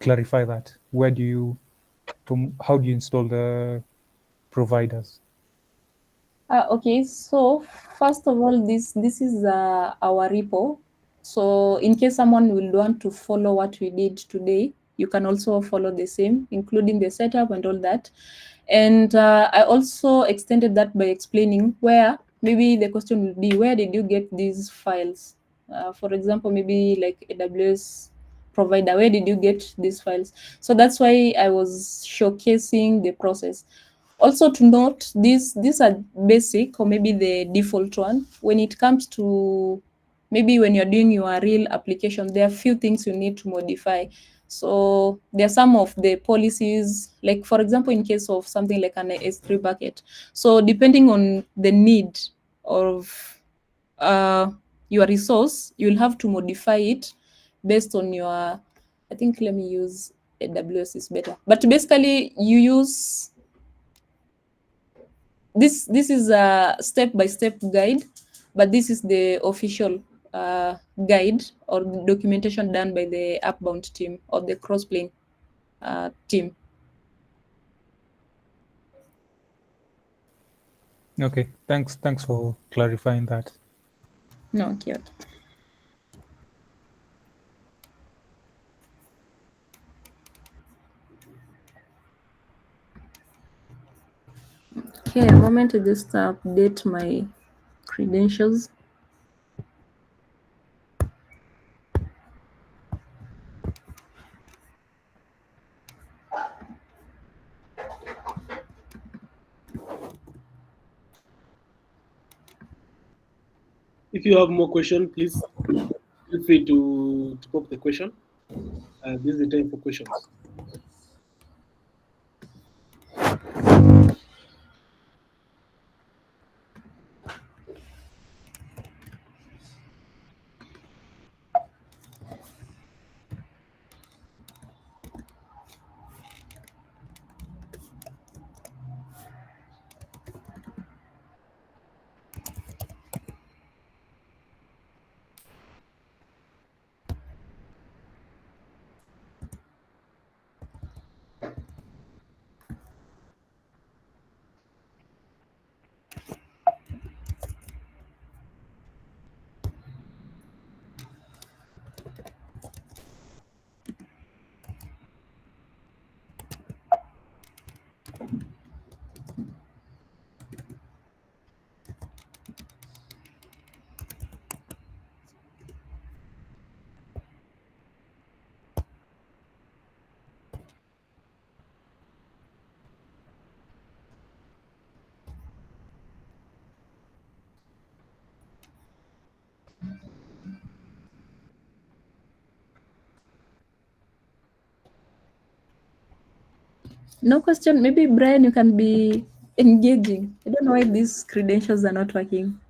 clarify that? Where do you how do you install the providers? Okay, so first of all, this is our repo. So in case someone will want to follow what we did today, you can also follow the same, including the setup and all that. And I also extended that by explaining where, maybe the question will be, where did you get these files? For example, maybe like AWS provider, where did you get these files? So that's why I was showcasing the process. Also to note, these are basic or maybe the default one. When it comes to maybe when you're doing your real application, there are few things you need to modify. So there are some of the policies, like for example, in case of something like an S3 bucket. So depending on the need of your resource, you'll have to modify it based on your, I think let me use AWS is better. But basically you use this is a step-by-step guide, but this is the official guide or documentation done by the Upbound team or the Crossplane team. Okay, thanks for clarifying that. No, okay. Okay, a moment to just update my credentials. If you have more questions, please feel free to pop the question. This is the time for questions. No question. Maybe Brian, you can be engaging. I don't know why these credentials are not working.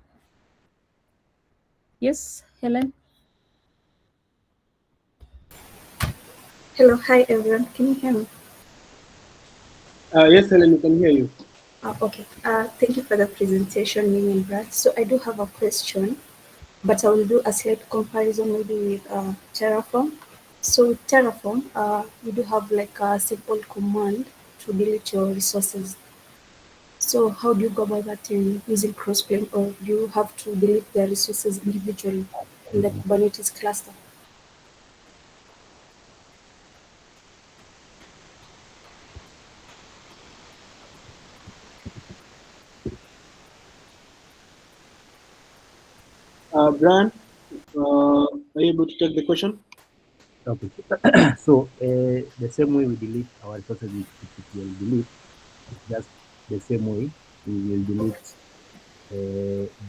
Yes, Helen. Hello, hi everyone. Can you hear me? Yes, Helen, we can hear you. Okay. Thank you for the presentation, Winnie and Brad. So I do have a question, but I will do a slight comparison maybe with Terraform. So with Terraform, you do have like a simple command to delete your resources. So how do you go about that in using Crossplane, or do you have to delete the resources individually in the Kubernetes cluster? Brian, are you able to take the question? Okay. So the same way we delete our resources with TCPL delete, just the same way we will delete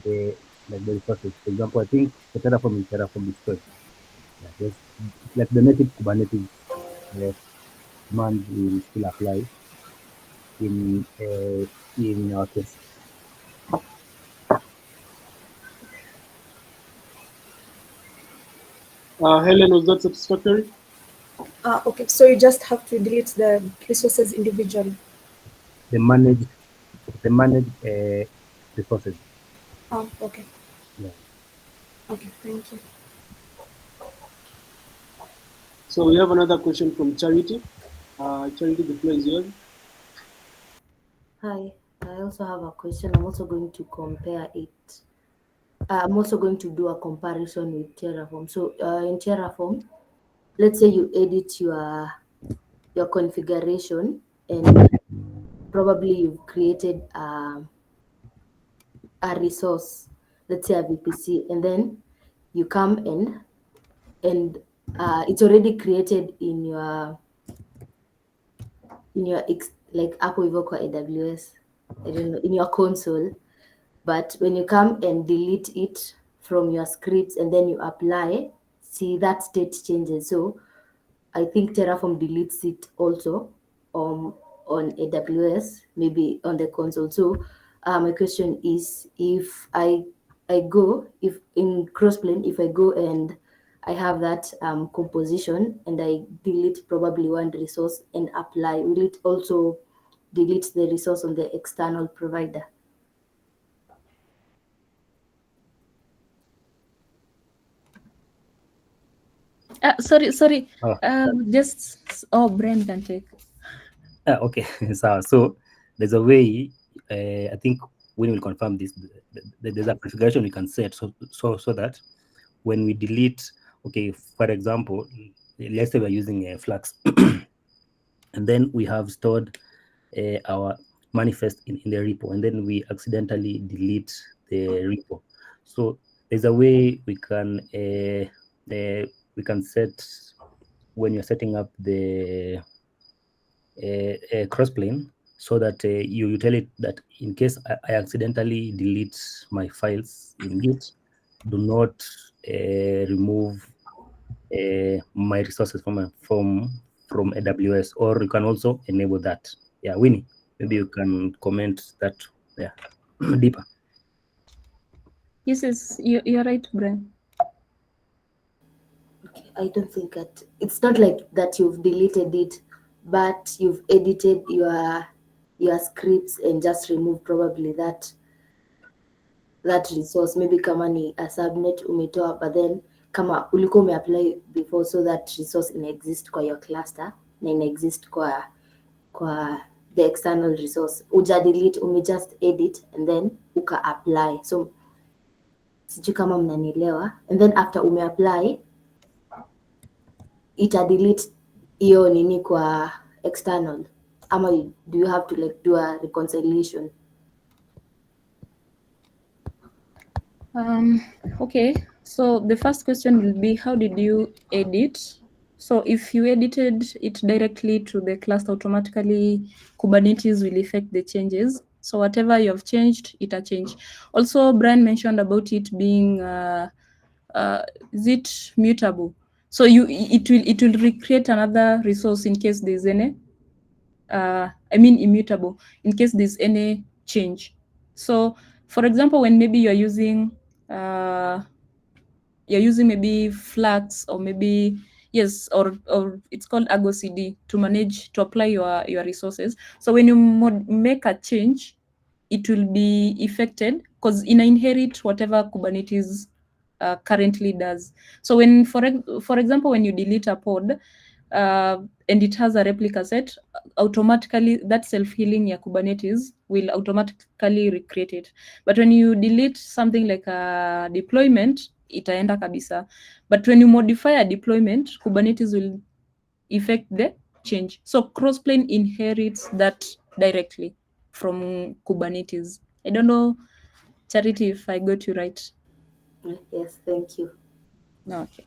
the resources. For example, I think for Terraform is Terraform destroy. Yeah, yes, like the native Kubernetes command will still apply in our case. Helen, was that satisfactory? Okay, so you just have to delete the resources individually. The managed resources. Okay. Yeah. Okay, thank you. So we have another question from Charity. Charity, the floor is yours. Hi, I also have a question. I'm also going to compare it. I'm also going to do a comparison with Terraform. So in Terraform, let's say you edit your configuration and probably you've created a resource, let's say a VPC, and then you come and it's already created in your like hapo hivyo kwa AWS, I don't know, in your console. But when you come and delete it from your scripts and then you apply, see that state changes. So I think Terraform deletes it also on AWS, maybe on the console. So my question is, if I go, if in Crossplane, if I go and I have that composition and I delete probably one resource and apply, will it also delete the resource on the external provider? Sorry. Oh. Brian can take. Okay, so there's a way. I think Winnie will confirm this. There's a configuration we can set so that when we delete, okay, for example, let's say we're using Flux, and then we have stored our manifest in the repo, and then we accidentally delete the repo. So there's a way we can set, when you're setting up the Crossplane, so that you tell it that in case I accidentally delete my files in Git, do not remove my resources from AWS, or you can also enable that. Yeah, Winnie, maybe you can comment that. Yeah, deeper. Yes, you're right, Brian. Okay, I don't think that it's not like that you've deleted it, but you've edited your scripts and just removed probably that resource. Maybe kama ni a subnet umetoa, but then kama ulikuwa umeapply before, so that resource ina exist kwa your cluster na ina exist kwa the external resource. Uja delete, just edit and then uka apply. So sijui kama mnanielewa, and then after umeapply ita delete hiyo nini kwa external, ama do you have to like do a reconciliation? Okay, so the first question will be, how did you edit? So if you edited it directly to the cluster, automatically Kubernetes will effect the changes. So whatever you have changed, it'll change. Also, Brian mentioned about it being, is it mutable? So it will recreate another resource in case there's any, immutable, in case there's any change. So for example, when maybe you're using maybe Flux, or maybe or it's called Argo CD to apply your resources. So when you make a change, it will be affected because inherit whatever Kubernetes currently does. So when, for example, when you delete a pod and it has a replica set, automatically that self-healing Kubernetes will automatically recreate it. But when you delete something like a deployment, itaenda kabisa. But when you modify a deployment, Kubernetes will effect the change. So Crossplane inherits that directly from Kubernetes. I don't know, Charity, if I got you right. Yes, thank you. No, okay.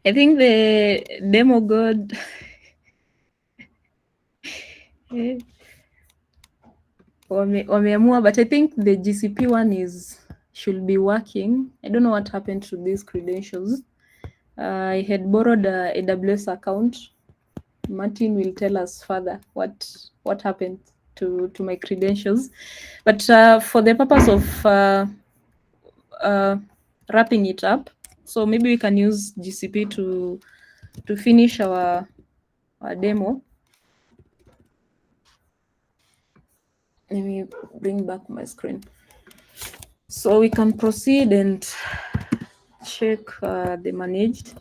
I think the demo god wameamua, but I think the GCP one should be working. I don't know what happened to these credentials. I had borrowed a AWS account. Martin will tell us further what happened to my credentials. But for the purpose of wrapping it up, so maybe we can use GCP to finish our demo. Let me bring back my screen so we can proceed and check the managed.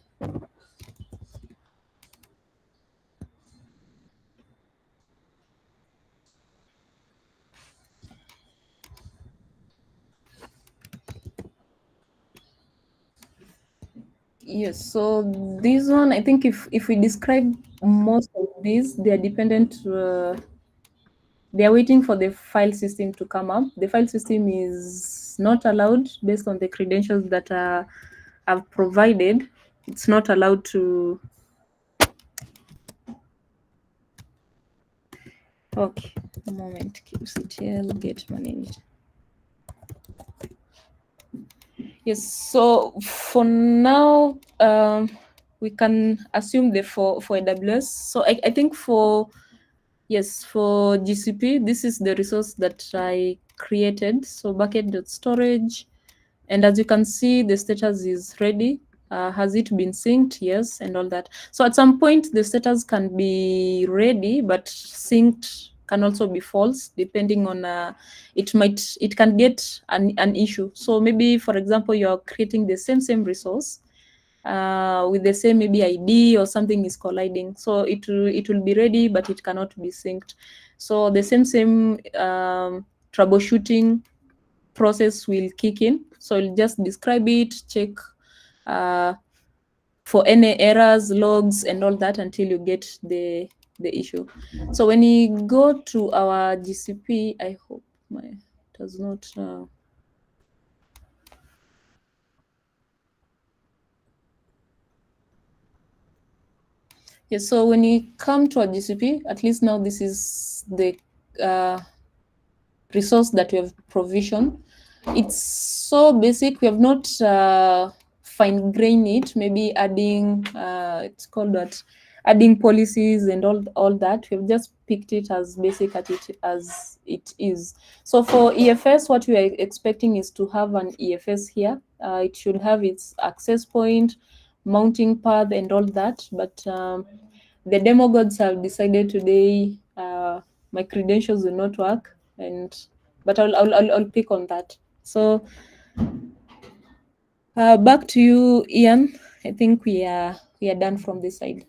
Yes, so this one, I think if we describe most of these, they are dependent, they are waiting for the file system to come up. The file system is not allowed based on the credentials that I've provided. It's not allowed to. Okay, a moment, kubectl get managed. Yes, so for now, we can assume the for AWS. So I think for GCP, this is the resource that I created. So bucket.storage, and as you can see, the status is ready. Has it been synced? Yes, and all that. So at some point, the status can be ready, but synced can also be false, depending on it can get an issue. So maybe, for example, you're creating the same resource with the same maybe ID or something is colliding. So it will be ready, but it cannot be synced. So the same troubleshooting process will kick in. So I'll just describe it, check for any errors, logs, and all that until you get the issue. So when you go to our GCP, I hope my does not. Yes, so when you come to our GCP, at least now this is the resource that we have provisioned. It's so basic. We have not fine-grained it, maybe adding, it's called that, adding policies and all that. We've just picked it as basic as it is. So for EFS, what we are expecting is to have an EFS here. It should have its access point, mounting path, and all that. But the demo gods have decided today my credentials will not work, but I'll pick on that. So back to you, Ian. I think we are done from this side.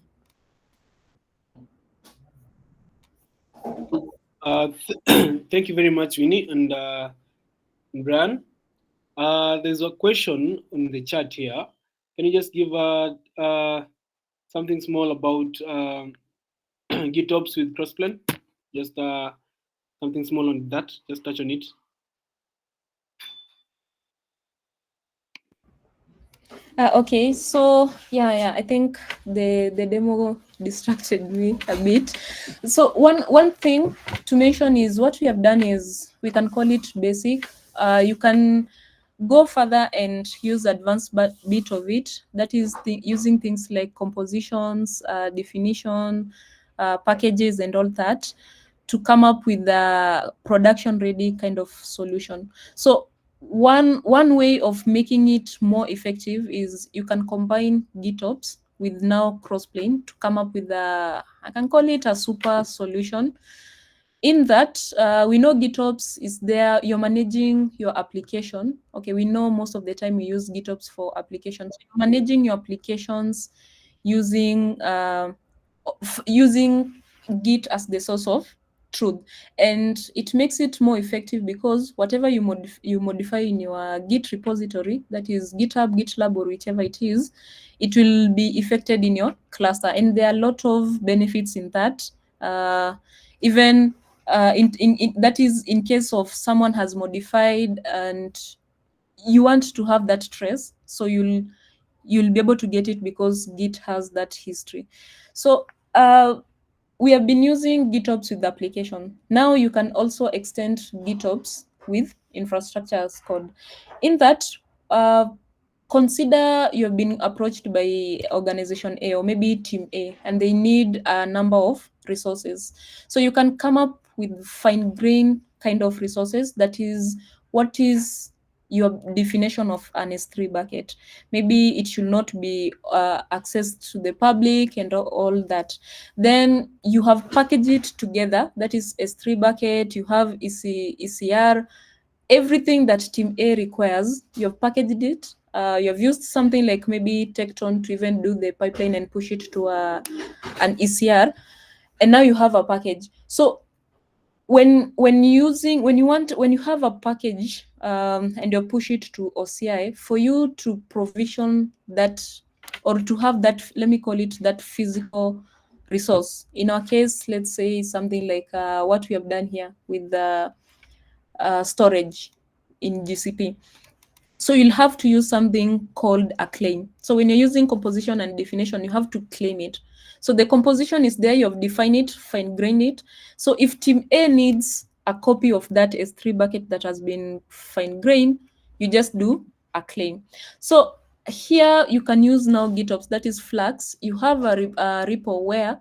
Thank you very much, Winnie and Brian. There's a question in the chat here. Can you just give something small about GitOps with Crossplane? Just something small on that. Just touch on it. Okay, so yeah, I think the demo distracted me a bit. So one thing to mention is what we have done is we can call it basic. You can go further and use advanced bit of it. That is using things like compositions, definition, packages, and all that to come up with a production ready kind of solution. So one way of making it more effective is you can combine GitOps with now Crossplane to come up with I can call it a super solution. In that, we know GitOps is there, you're managing your application. Okay, we know most of the time we use GitOps for applications. You're managing your applications using using Git as the source of truth, and it makes it more effective because whatever you modify in your Git repository, that is GitHub, GitLab, or whichever it is, it will be affected in your cluster, and there are a lot of benefits in that. Even that is in case of someone has modified and you want to have that trace, so you'll be able to get it because Git has that history. So we have been using GitOps with the application. Now you can also extend GitOps with infrastructure as code. In that, consider you've been approached by organization A or maybe team A, and they need a number of resources. So you can come up with fine-grained kind of resources. That is, what is your definition of an S3 bucket? Maybe it should not be accessed to the public and all that. Then you have packaged it together. That is S3 bucket. You have ECR, everything that team A requires. You have packaged it you have used something like maybe Tecton to even do the pipeline and push it to an ECR, and now you have a package. So when you have a package and you push it to OCI, for you to provision that or to have that, let me call it that physical resource. In our case, let's say something like what we have done here with the storage in GCP. So you'll have to use something called a claim. So when you're using composition and definition, you have to claim it. So the composition is there, you have defined it, fine-grained it. So if team A needs a copy of that S3 bucket that has been fine-grained, you just do a claim. So here you can use now GitOps, that is Flux. You have a repo where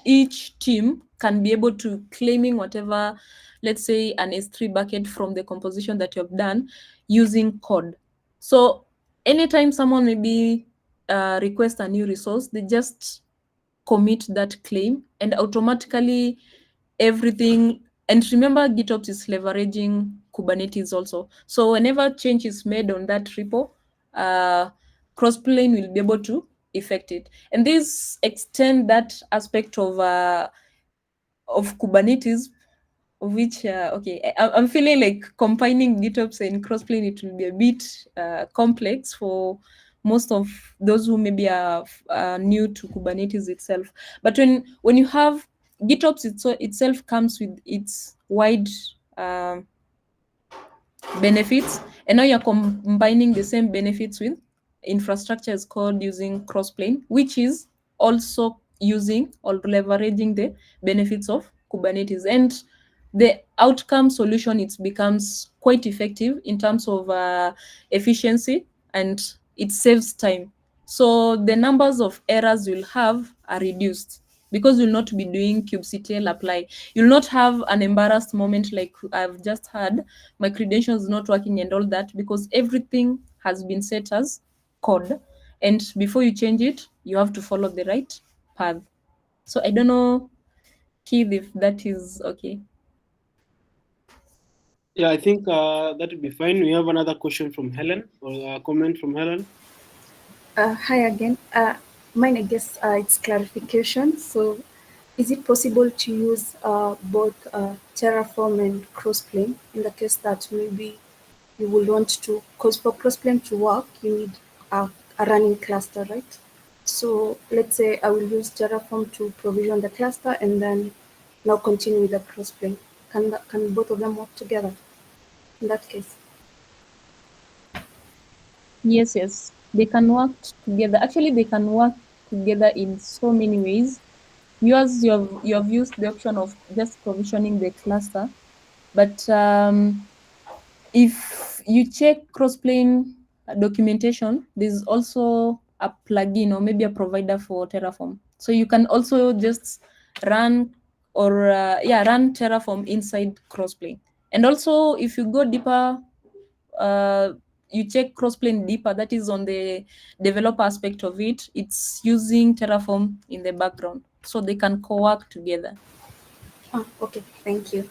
each team can be able to claiming whatever, let's say an S3 bucket from the composition that you have done using code. So anytime someone maybe request a new resource, they just commit that claim and automatically everything. And remember, GitOps is leveraging Kubernetes also. So whenever change is made on that repo, Crossplane will be able to effect it. And this extend that aspect of Kubernetes, which okay, I'm feeling like combining GitOps and Crossplane, it will be a bit complex for most of those who maybe are new to Kubernetes itself. But when you have GitOps itself comes with its wide benefits, and now you're combining the same benefits with infrastructure as code using Crossplane, which is also using or leveraging the benefits of Kubernetes. And the outcome solution, it becomes quite effective in terms of efficiency, and it saves time. So the numbers of errors you'll have are reduced because you'll not be doing kubectl apply. You'll not have an embarrassed moment like I've just had, my credentials not working and all that, because everything has been set as code. And before you change it, you have to follow the right path. So I don't know, Keith, if that is okay. Yeah, I think that would be fine. We have another question from Helen, or a comment from Helen. Hi again. Mine, I guess it's clarification. So, is it possible to use both Terraform and Crossplane in the case that maybe you will want to, because for Crossplane to work, you need a running cluster, right? So let's say I will use Terraform to provision the cluster and then now continue with the Crossplane. Can both of them work together in that case? Yes, they can work together. Actually, they can work together in so many ways. You have used the option of just provisioning the cluster, but if you check Crossplane documentation, there's also a plugin or maybe a provider for Terraform. So you can also just run run Terraform inside Crossplane. And also, if you go deeper, you check Crossplane deeper, that is on the developer aspect of it, it's using Terraform in the background. So they can co-work together. Oh, okay, thank you.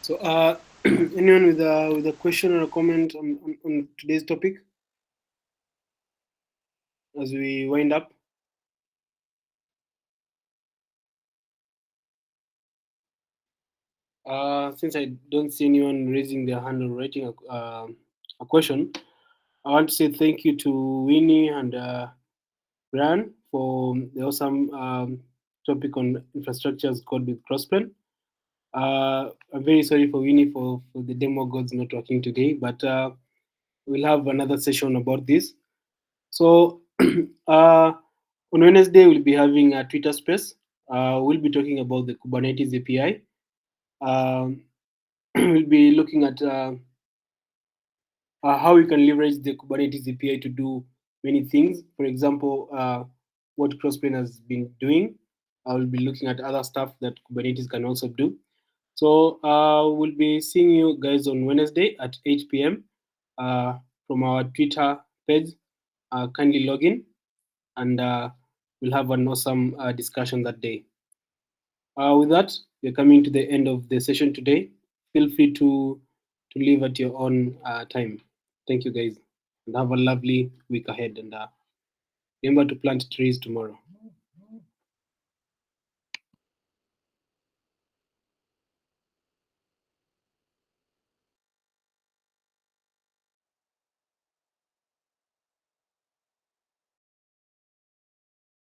So, anyone with a question or a comment on today's topic as we wind up? Since I don't see anyone raising their hand or writing a question, I want to say thank you to Winnie and Brian for the awesome topic on infrastructure as code with Crossplane. I'm very sorry for Winnie for the demo gods not working today, but we'll have another session about this. So on Wednesday, we'll be having a Twitter space. We'll be talking about the Kubernetes API. We'll be looking at how we can leverage the Kubernetes API to do many things. For example, what Crossplane has been doing. I will be looking at other stuff that Kubernetes can also do. So we'll be seeing you guys on Wednesday at 8 p.m. From our Twitter page. Kindly log in, and we'll have an awesome discussion that day. With that, we're coming to the end of the session today. Feel free to leave at your own time. Thank you, guys, and have a lovely week ahead. And remember to plant trees tomorrow.